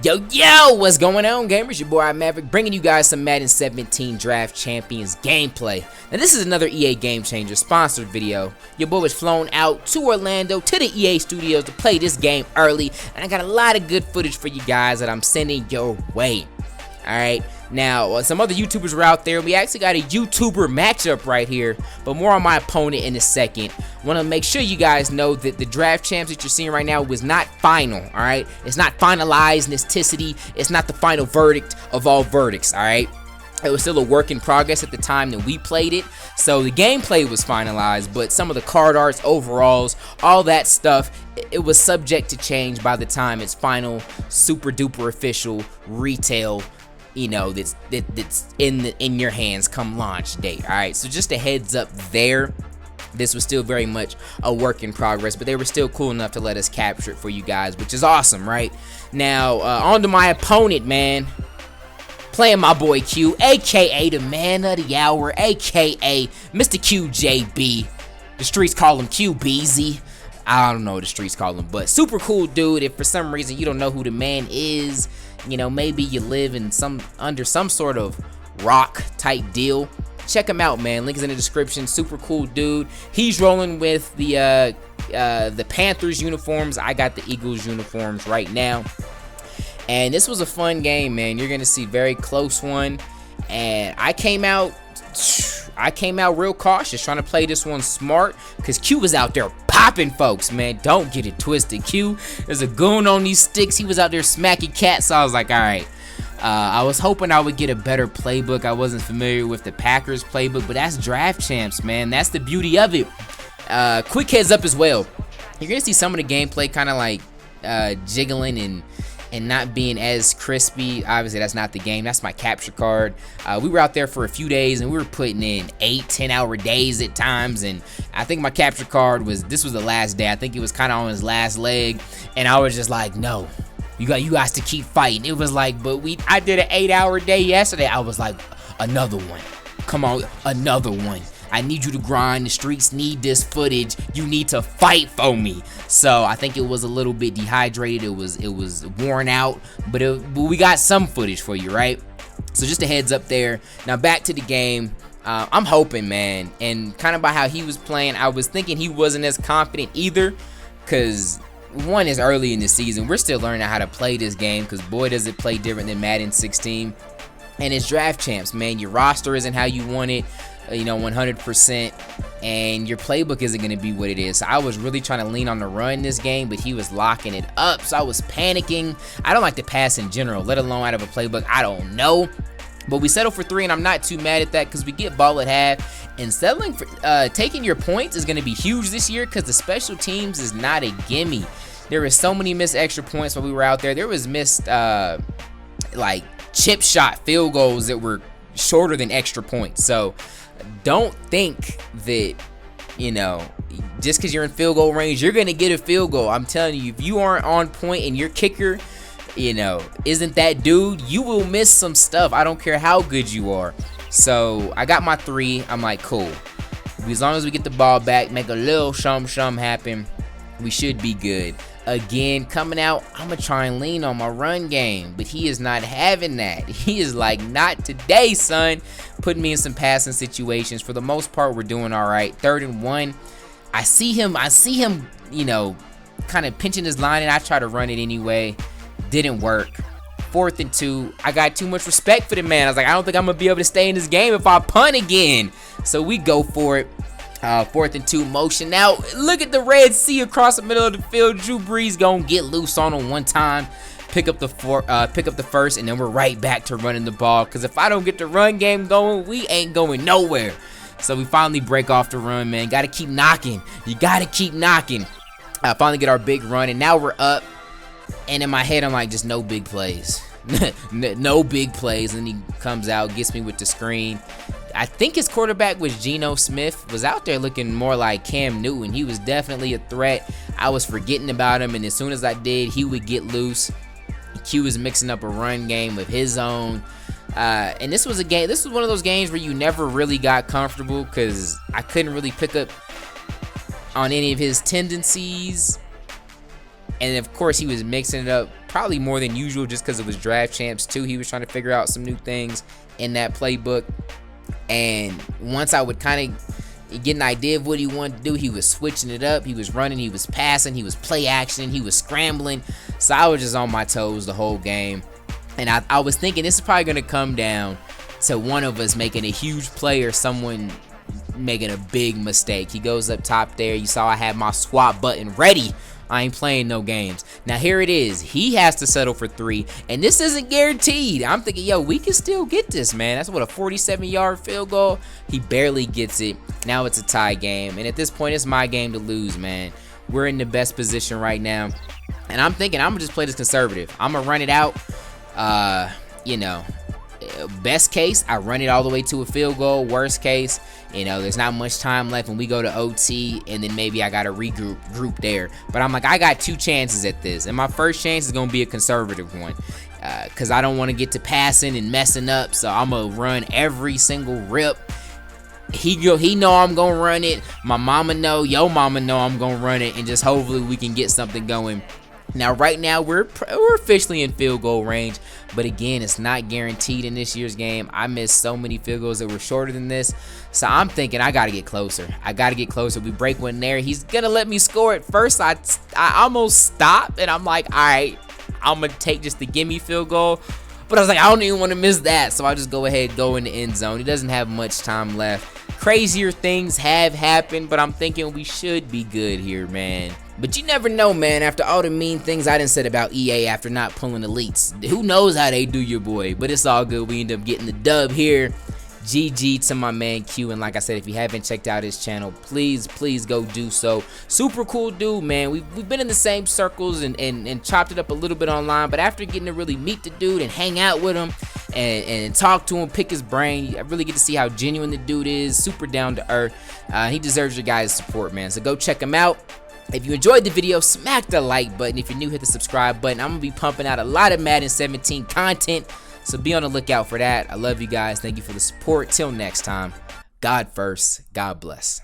Yo, what's going on, gamers? Your boy Maverick, bringing you guys some Madden 17 Draft Champions gameplay. Now, this is another EA Game Changer sponsored video. Your boy was flown out to Orlando to the EA studios to play this game early, and I got a lot of good footage for you guys that I'm sending your way. Alright, now some other YouTubers were out there. We actually got a YouTuber matchup right here, but more on my opponent in a second. Want to make sure you guys know that the draft champs that you're seeing right now was not final. Alright, it's not finalized necessity. It's not the final verdict of all verdicts. Alright, it was still a work in progress at the time that we played it. So the gameplay was finalized, but some of the card arts, overalls, all that stuff, it was subject to change by the time it's final, super duper official retail, you know, that's in your hands come launch date. All right, so just a heads up there. This was still very much a work in progress, but they were still cool enough to let us capture it for you guys, which is awesome, right? Now, on to my opponent, man. Playing my boy Q, aka the man of the hour, aka Mr. QJB. The streets call him QBZ. I don't know what the streets call him, but super cool dude. If for some reason you don't know who the man is, you know, maybe you live in under some sort of rock type deal, check him out, man. Link is in the description. Super cool dude. He's rolling with the Panthers uniforms. I got the Eagles uniforms right now. And this was a fun game, man. You're gonna see very close one. And I came out real cautious, trying to play this one smart, because Q was out there popping folks, man. Don't get it twisted. Q is a goon on these sticks. He was out there smacking cats. So I was like, all right. I was hoping I would get a better playbook. I wasn't familiar with the Packers playbook, but that's draft champs, man. That's the beauty of it. Quick heads up as well. You're gonna see some of the gameplay kind of like jiggling and not being as crispy. Obviously, that's not the game. That's my capture card. We were out there for a few days, and we were putting in 8-10 hour days at times, and I think my capture card this was the last day. I think it was kind of on his last leg, and I was just like, no, you guys to keep fighting. It was like, but I did an 8-hour day yesterday. I was like, another one. Come on, another one. I need you to grind. The streets need this footage. You need to fight for me. So I think it was a little bit dehydrated. It was worn out, but we got some footage for you, right? So just a heads up there. Now back to the game. I'm hoping, man, and kind of by how he was playing, I was thinking he wasn't as confident either, because one is early in the season. We're still learning how to play this game, because boy does it play different than Madden 16. And it's draft champs, man. Your roster isn't how you want it, you know, 100%, and your playbook isn't going to be what it is. So I was really trying to lean on the run this game, but he was locking it up, so I was panicking. I don't like to pass in general, let alone out of a playbook. I don't know, but we settled for 3, and I'm not too mad at that, because we get ball at half, and settling for taking your points is going to be huge this year, because the special teams is not a gimme. There were so many missed extra points while we were out there. There was missed like chip shot field goals that were shorter than extra points. So don't think that, you know, just because you're in field goal range, you're going to get a field goal. I'm telling you, if you aren't on point and your kicker, you know, isn't that dude, you will miss some stuff. I don't care how good you are. So I got my 3. I'm like, cool. As long as we get the ball back, make a little shum happen, we should be good. Again, coming out, I'm going to try and lean on my run game, but he is not having that. He is like, not today, son. Putting me in some passing situations. For the most part, we're doing all right. 3rd and 1. I see him, you know, kind of pinching his line, and I try to run it anyway. Didn't work. 4th and 2. I got too much respect for the man. I was like, I don't think I'm going to be able to stay in this game if I punt again. So we go for it. 4th and 2 motion. Now look at the Red Sea across the middle of the field. Drew Brees gonna get loose on him one time, pick up the first, and then we're right back to running the ball. Because if I don't get the run game going, we ain't going nowhere. So we finally break off the run, man. Got to keep knocking. You got to keep knocking. Finally get our big run, and now we're up. And in my head, I'm like, just no big plays. No big plays. And he comes out, gets me with the screen. I think his quarterback was Geno Smith, was out there looking more like Cam Newton. He was definitely a threat. I was forgetting about him, and as soon as I did, he would get loose. Q was mixing up a run game with his own. And this was one of those games where you never really got comfortable, because I couldn't really pick up on any of his tendencies. And of course, he was mixing it up probably more than usual just because it was draft champs too. He was trying to figure out some new things in that playbook. And once I would kind of get an idea of what he wanted to do, he was switching it up. He was running, he was passing, he was play action, he was scrambling. So I was just on my toes the whole game. And I was thinking this is probably going to come down to one of us making a huge play or someone making a big mistake. He goes up top there. You saw I had my swap button ready. I ain't playing no games. Now here it is. He has to settle for 3, and this isn't guaranteed. I'm thinking, yo, we can still get this, man. That's what, a 47-yard field goal. He barely gets it. Now it's a tie game, and at this point, it's my game to lose, man. We're in the best position right now, and I'm thinking I'm gonna just play this conservative. I'm gonna run it out. You know, best case, I run it all the way to a field goal. Worst case, you know, there's not much time left when we go to OT, and then maybe I got to regroup there. But I'm like, I got 2 chances at this, and my first chance is going to be a conservative one because I don't want to get to passing and messing up, so I'm going to run every single rip. He know I'm going to run it. My mama know, yo mama know I'm going to run it, and just hopefully we can get something going. Now, right now, we're officially in field goal range, but again, it's not guaranteed in this year's game. I missed so many field goals that were shorter than this, so I'm thinking I got to get closer. I got to get closer. We break one there. He's going to let me score it. First, I almost stopped, and I'm like, all right, I'm going to take just the gimme field goal, but I was like, I don't even want to miss that, so I just go ahead, go in the end zone. He doesn't have much time left. Crazier things have happened, but I'm thinking we should be good here, man. But you never know, man. After all the mean things I done said about EA after not pulling elites, who knows how they do your boy, but it's all good. We end up getting the dub here. GG to my man Q, and like I said, if you haven't checked out his channel, please go do so. Super cool dude, man. We've been in the same circles and chopped it up a little bit online, but after getting to really meet the dude and hang out with him and talk to him, pick his brain, I really get to see how genuine the dude is. Super down to earth. He deserves your guys' support, man, so go check him out. If you enjoyed the video, smack the like button. If you're new, hit the subscribe button. I'm going to be pumping out a lot of Madden 17 content, so be on the lookout for that. I love you guys. Thank you for the support. Till next time, God first, God bless.